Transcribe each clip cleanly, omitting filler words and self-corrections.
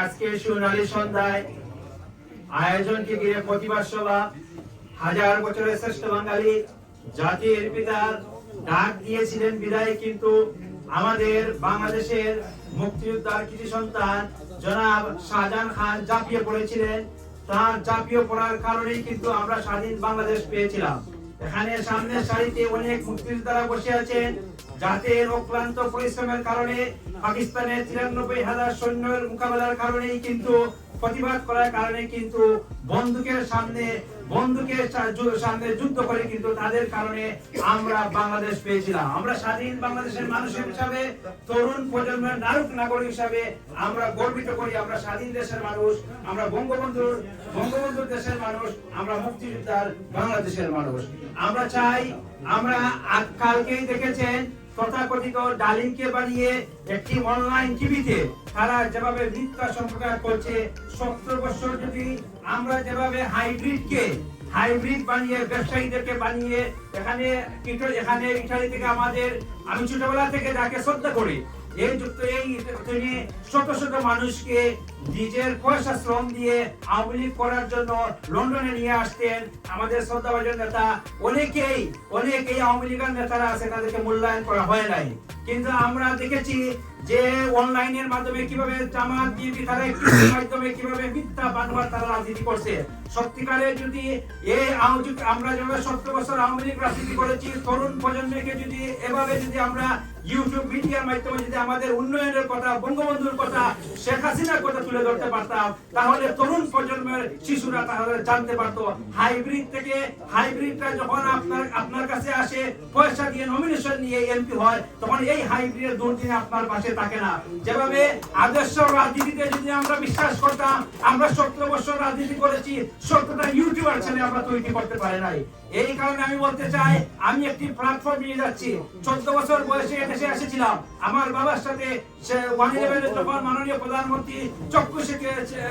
আজকে সোনালী সন্ধ্যায় আয়োজনকে ঘিরে প্রতিবাদ সভা, হাজার বছরের শ্রেষ্ঠ বাঙালি জাতির পিতার ডাক দিয়েছিলেন বিদায়, কিন্তু আমাদের বাংলাদেশের মুক্তিযোদ্ধার কৃতি সন্তান জনাব শাহজাহান খান ঝাঁপিয়ে পড়েছিলেন। তার ঝাঁপিয়ে পড়ার কারণেই কিন্তু আমরা স্বাধীন বাংলাদেশ পেয়েছিলাম। এখানে সামনের সারিতে অনেক মুক্তিযোদ্ধারা বসে আছেন। জাতির অক্লান্ত পরিশ্রমের কারণে, পাকিস্তানের 93,000 সৈন্যের মোকাবেলার কারণেই কিন্তু, প্রতিবাদ করার কারণে কিন্তু, বন্দুকের সামনে যুদ্ধ করে কিন্তু তাদের কারণে আমরা বাংলাদেশ পেয়েছিলাম। আমরা স্বাধীন বাংলাদেশের মানুষ হিসাবে, তরুণ প্রজন্মের নাগরিক হিসাবে আমরা গর্বিত করি। আমরা স্বাধীন দেশের মানুষ, আমরা বঙ্গবন্ধুর দেশের মানুষ, আমরা মুক্তিযোদ্ধার বাংলাদেশের মানুষ। আমরা চাই, আমরা কালকেই দেখেছেন তথাকথিত ডালিমকে বানিয়ে একটি অনলাইন টিভিতে তারা যেভাবে মিথ্যা সম্প্রচার করছে। 70 বছর যদি আমরা যেভাবে হাইব্রিড বানিয়ে ব্যবসায়ীদেরকে বানিয়ে এখানে ইটালি থেকে আমি ছোটবেলা থেকে যাকে শ্রদ্ধা করি, তিনি শত শত মানুষকে নিজের পয়সা শ্রম দিয়ে আওয়ামী লীগ করার জন্য লন্ডনে নিয়ে আসতেন। আমাদের শ্রদ্ধাভাজন নেতা অনেকেই আওয়ামী লীগের নেতারা আছে, তাদেরকে মূল্যায়ন করা হয় নাই। কিন্তু আমরা দেখেছি যে অনলাইনের মাধ্যমে কিভাবে জামাত বিএনপি তারা মাধ্যমে কিভাবে মিথ্যা বানোয়ার তারা রাজনীতি করছে। সত্যিকারে যদি আমরা যেভাবে 70 বছর আওয়ামী লীগ রাজনীতি করেছি, তরুণ প্রজন্মকে যদি এভাবে যদি আমরা ইউটিউব মিডিয়ার মাধ্যমে যদি আমাদের উন্নয়নের কথা, বঙ্গবন্ধুর কথা, শেখ হাসিনার কথা তুলে ধরতে পারতাম, তাহলে তরুণ প্রজন্মের শিশুরা তাহলে জানতে পারতো হাইব্রিডটা যখন আপনার কাছে আসে পয়সা দিয়ে নমিনেশন নিয়ে এমপি হয়, তখন এই হাইব্রিডের দুর্দিনে আপনার পাশে থাকে না। যেভাবে আদর্শ রাজনীতিতে যদি আমরা বিশ্বাস করতাম, আমরা 70 বছর রাজনীতি করেছি, 70টা ইউটিউবার ছেলে আমরা তৈরি করতে পারি নাই। এই কারণে আমি বলতে চাই, আমি একটি প্ল্যাটফর্ম নিয়ে যাচ্ছি। 14 বছর বয়সে দেশে এসেছিলাম। আমার বাবার সাথে 111 যখন মাননীয় প্রধানমন্ত্রী চক্ষু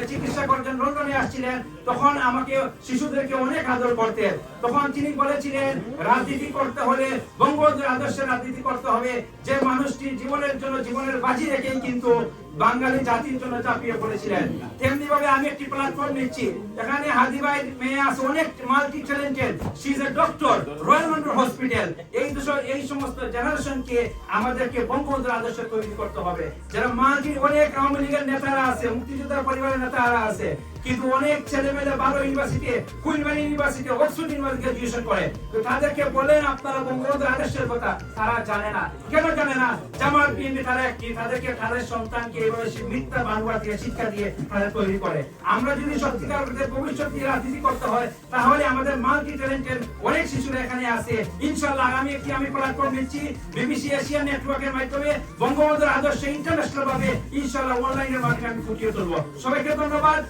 চিকিৎসা করার লন্ডনে আসছিলেন, তখন আমাকে শিশুদেরকে অনেক আদর করতেন। তখন তিনি বলেছিলেন, রাজনীতি করতে হলে বঙ্গবন্ধুর আদর্শের রাজনীতি করতে হবে। যে মানুষটি জীবনের বাজি রেখেই কিন্তু বাঙালি জাতির জন্য ঝাঁপিয়ে পড়েছিলেন। তেমনি ভাবে আমি একটি প্ল্যাটফর্ম নিচ্ছি। এখানে হাদিবাই মেয়ে আছে, অনেক multi talented, she is a doctor, royal London hospital. এই সমস্ত জেনারেশনকে আমাদেরকে বঙ্গবন্ধুর আদর্শ তৈরি করতে হবে। যারা অনেক আওয়ামী লীগের নেতারা আছে, মুক্তিযোদ্ধার পরিবারের নেতারা আছে, কিন্তু অনেক ছেলে মেয়ে 12 university, Queen Mary University, Oxford University graduation করে। তো তাদেরকে বলেন আপনারা বঙ্গবন্ধুর আদর্শের কথা, তারা জানে না। কেন জানে না? জামাত বিএনপি তাদেরকে তাদের সন্তানকে এইভাবে মিথ্যা বানোয়ার দিয়ে শিক্ষা দিয়ে তাদের তৈরি করে। আমরা যদি সত্যিকার ভবিষ্যৎ দিয়ে রাজনীতি করতে হয়, তাহলে আমাদের মাল্টি ট্যালেন্টেড অনেক শিশুরা এখানে আছে। ইনশাআল্লাহ আমি প্ল্যাটফর্ম নিচ্ছি বিবিসি এশিয়া নেটওয়ার্কের মাধ্যমে বঙ্গবন্ধুর আদর্শ ইন্টারন্যাশনাল ভাবে ইনশাআল্লাহ অনলাইনের মাধ্যমে আমি ফুটিয়ে তুলবো। সবাইকে ধন্যবাদ।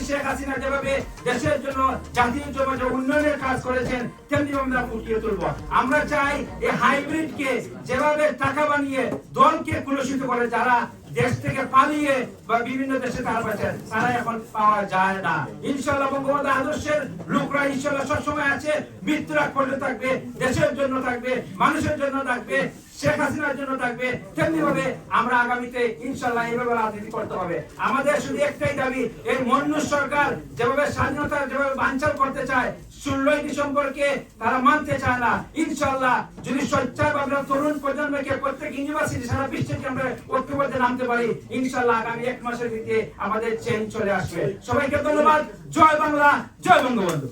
শেখ হাসিনা যেভাবে দেশের জন্য, জাতীয় জন্য উন্নয়নের কাজ করেছেন, তেমনি আমরা ফুটিয়ে তুলবো। আমরা চাই এই হাইব্রিডকে যেভাবে টাকা বানিয়ে দলকে কুলসিত করে, যারা দেশ থেকে পালিয়ে বা বিভিন্ন দেশে তারা এখন পাওয়া যায় না। ইনশাআল্লাহ বঙ্গবন্ধু আদর্শের লোকরা ইনশাআল্লাহ সবসময় আছে, মৃত্যুর আগ পর্যন্ত থাকবে, দেশের জন্য থাকবে, মানুষের জন্য থাকবে, শেখ হাসিনার জন্য থাকবে। তেমনি ভাবে আমরা আগামীতে ইনশাআল্লাহ এইভাবে রাজনীতি করতে হবে। আমাদের শুধু একটাই দাবি, এই মন্নু সরকার যেভাবে স্বাধীনতার যেভাবে বানচাল করতে চায়, 16 ডিসেম্বরকে তারা মানতে চায় না। ইনশাআল্লাহ যদি স্বেচ্ছাভাবে তরুণ প্রজন্মকে প্রত্যেক ইউনিভার্সিটি সারা বিশ্বে আমরা ঐক্যবদ্ধ নামতে পারি, ইনশাআল্লাহ আগামী 1 মাসের ভিতরে আমাদের চেঞ্জ চলে আসবে। সবাইকে ধন্যবাদ। জয় বাংলা, জয় বঙ্গবন্ধু।